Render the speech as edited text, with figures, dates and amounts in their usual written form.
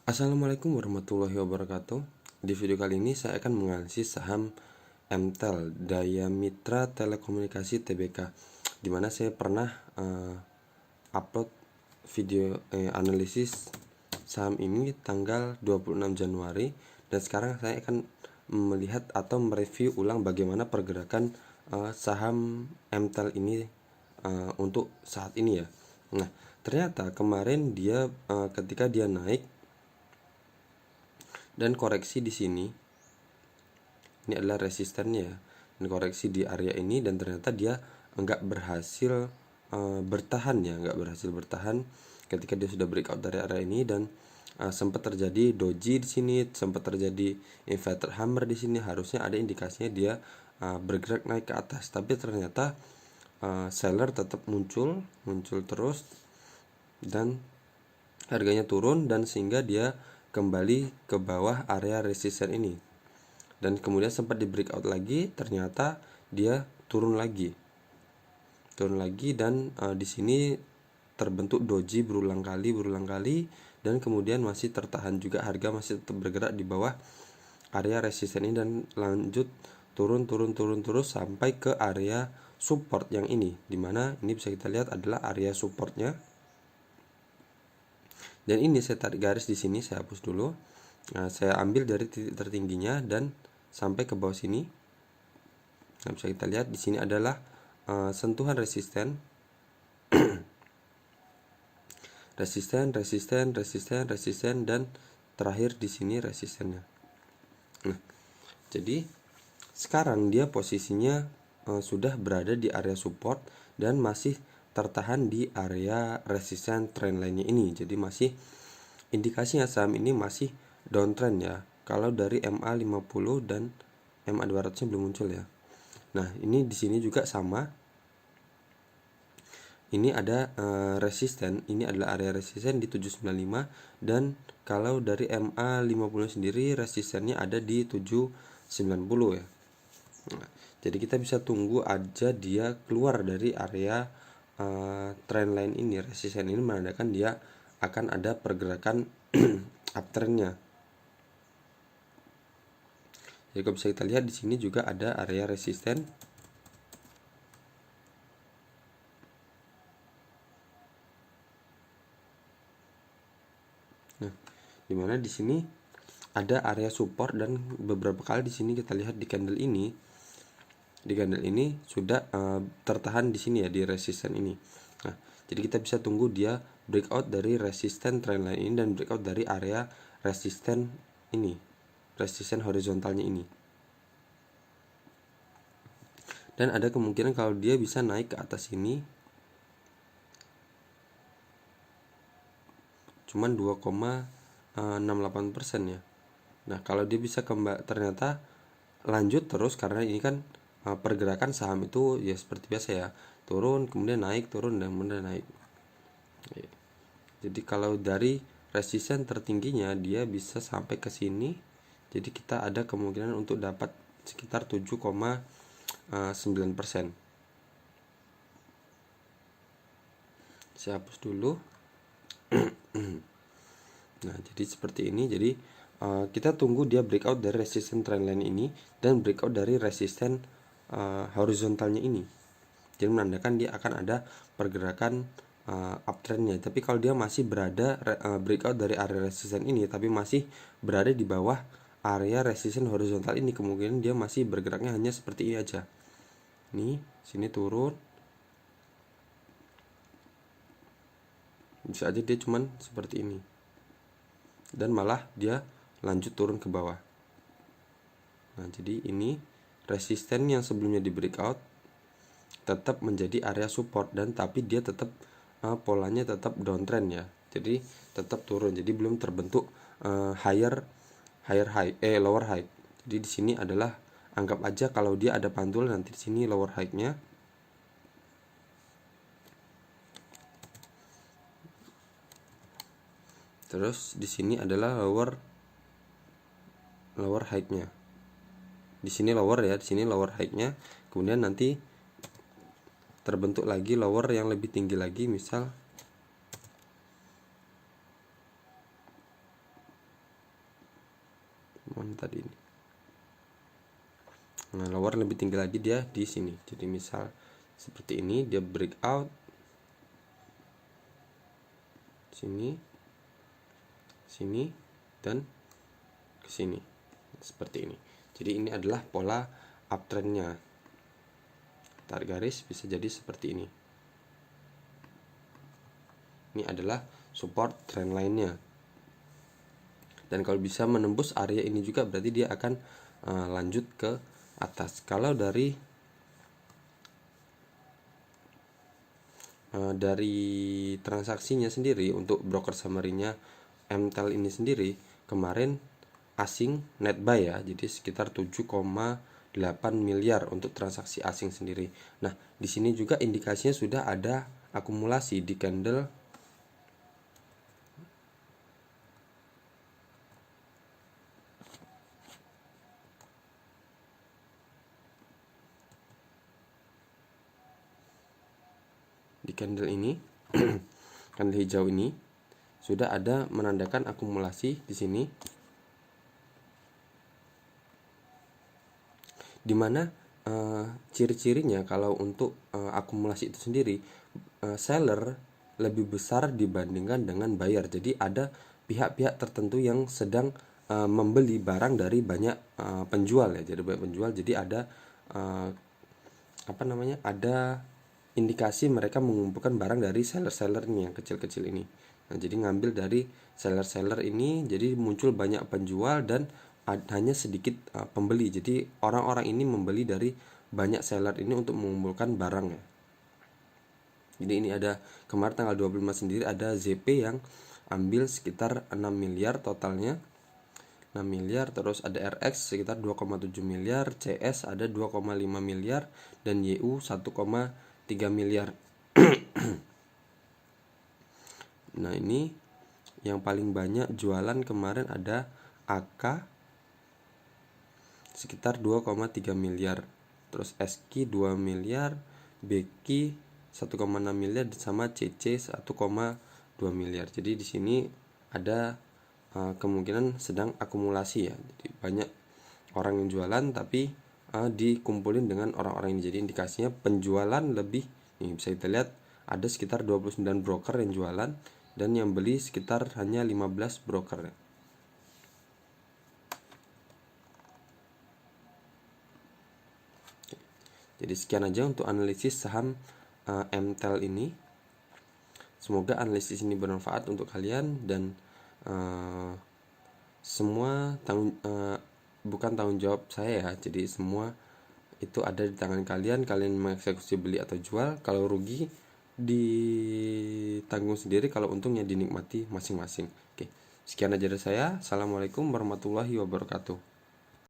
Assalamualaikum warahmatullahi wabarakatuh. Di video kali ini saya akan menganalisis saham MTEL, Daya Mitra Telekomunikasi Tbk, dimana saya pernah upload video analisis saham ini tanggal 26 Januari, dan sekarang saya akan melihat atau mereview ulang bagaimana pergerakan saham MTEL ini untuk saat ini ya. Nah, ternyata kemarin dia ketika dia naik dan koreksi di sini, ini adalah resistennya, dan koreksi di area ini, dan ternyata dia nggak berhasil bertahan ya, nggak berhasil bertahan ketika dia sudah breakout dari area ini, dan sempat terjadi doji di sini, sempat terjadi inverted hammer di sini. Harusnya ada indikasinya dia bergerak naik ke atas, tapi ternyata seller tetap muncul terus, dan harganya turun, dan sehingga dia kembali ke bawah area resisten ini, dan kemudian sempat di breakout lagi, ternyata dia turun lagi, dan di sini terbentuk doji berulang kali, dan kemudian masih tertahan juga, harga masih tetap bergerak di bawah area resisten ini, dan lanjut turun terus sampai ke area support yang ini, dimana ini bisa kita lihat adalah area supportnya. Dan ini saya tarik garis di sini, saya hapus dulu. Nah, saya ambil dari titik tertingginya dan sampai ke bawah sini. Nah, bisa kita lihat di sini adalah sentuhan resisten, resisten, dan terakhir di sini resistennya. Nah, jadi sekarang dia posisinya sudah berada di area support dan masih tertahan di area resisten trendline-nya ini. Jadi masih indikasinya saham ini masih downtrend ya. Kalau dari MA50 dan MA200-nya belum muncul ya. Nah, ini di sini juga sama. Ini ada resisten, ini adalah area resisten di 795, dan kalau dari MA50 sendiri resistennya ada di 790 ya. Nah, jadi kita bisa tunggu aja dia keluar dari area trendline ini. Resisten ini menandakan dia akan ada pergerakan uptrendnya. Jadi kalau bisa kita lihat di sini juga ada area resisten. Nah, dimana di sini ada area support, dan beberapa kali di sini kita lihat di candle ini, sudah tertahan di sini ya, di resisten ini. Nah, jadi kita bisa tunggu dia breakout dari resisten trendline ini dan breakout dari area resisten ini, resisten horizontalnya ini. Dan ada kemungkinan kalau dia bisa naik ke atas ini, cuman 2,68% ya. Nah, kalau dia bisa ternyata lanjut terus, karena ini kan pergerakan saham itu ya seperti biasa ya, turun kemudian naik, turun dan kemudian naik. Jadi kalau dari resisten tertingginya dia bisa sampai ke sini, jadi kita ada kemungkinan untuk dapat sekitar 7,9%. Saya hapus dulu. Nah, jadi seperti ini. Jadi kita tunggu dia breakout dari resisten trendline ini dan breakout dari resisten horizontalnya ini. Jadi menandakan dia akan ada pergerakan uptrendnya. Tapi kalau dia masih berada breakout dari area resisten ini tapi masih berada di bawah area resisten horizontal ini, kemungkinan dia masih bergeraknya hanya seperti ini aja. Nih, sini turun. Bisa aja dia cuman seperti ini. Dan malah dia lanjut turun ke bawah. Nah, jadi ini resisten yang sebelumnya di breakout tetap menjadi area support, dan tapi dia tetap polanya tetap downtrend ya. Jadi tetap turun. Jadi belum terbentuk lower high. Jadi di sini adalah anggap aja kalau dia ada pantul, nanti di sini lower high-nya. Terus di sini adalah lower high-nya. Di sini lower ya, di sini lower high-nya. Kemudian nanti terbentuk lagi lower yang lebih tinggi lagi, misal mana tadi ini. Nah, lower lebih tinggi lagi dia di sini. Jadi misal seperti ini, dia breakout sini, sini, dan ke sini seperti ini. Jadi ini adalah pola uptrendnya. Tarik garis bisa jadi seperti ini. Ini adalah support trend line-nya. Dan kalau bisa menembus area ini juga berarti dia akan lanjut ke atas. Kalau dari transaksinya sendiri untuk broker summary-nya MTEL ini sendiri kemarin asing net buy ya, jadi sekitar 7,8 miliar untuk transaksi asing sendiri. Nah, di sini juga indikasinya sudah ada akumulasi di candle ini. Candle hijau ini sudah ada menandakan akumulasi di sini, dimana ciri-cirinya kalau untuk akumulasi itu sendiri, seller lebih besar dibandingkan dengan buyer. Jadi ada pihak-pihak tertentu yang sedang membeli barang dari banyak penjual ya. Jadi banyak penjual, jadi ada ada indikasi mereka mengumpulkan barang dari seller-sellernya yang kecil-kecil ini. Nah, jadi ngambil dari seller-seller ini, jadi muncul banyak penjual dan hanya sedikit pembeli. Jadi orang-orang ini membeli dari banyak seller ini untuk mengumpulkan barang ya. Jadi ini ada kemarin tanggal 25 sendiri ada ZP yang ambil sekitar 6 miliar totalnya. 6 miliar, terus ada RX sekitar 2,7 miliar, CS ada 2,5 miliar, dan YU 1,3 miliar. Nah, ini yang paling banyak jualan kemarin ada AK sekitar 2,3 miliar, terus SQ 2 miliar, BQ 1,6 miliar, sama CC 1,2 miliar. Jadi di sini ada kemungkinan sedang akumulasi ya. Jadi banyak orang yang jualan tapi dikumpulin dengan orang-orang ini. Jadi indikasinya penjualan lebih. Nih bisa kita lihat ada sekitar 29 broker yang jualan dan yang beli sekitar hanya 15 broker ya. Jadi sekian aja untuk analisis saham MTEL ini. Semoga analisis ini bermanfaat untuk kalian, dan semua bukan tanggung jawab saya ya. Jadi semua itu ada di tangan kalian. Kalian mengeksekusi beli atau jual. Kalau rugi ditanggung sendiri, kalau untungnya dinikmati masing-masing. Oke, sekian aja dari saya. Assalamualaikum warahmatullahi wabarakatuh.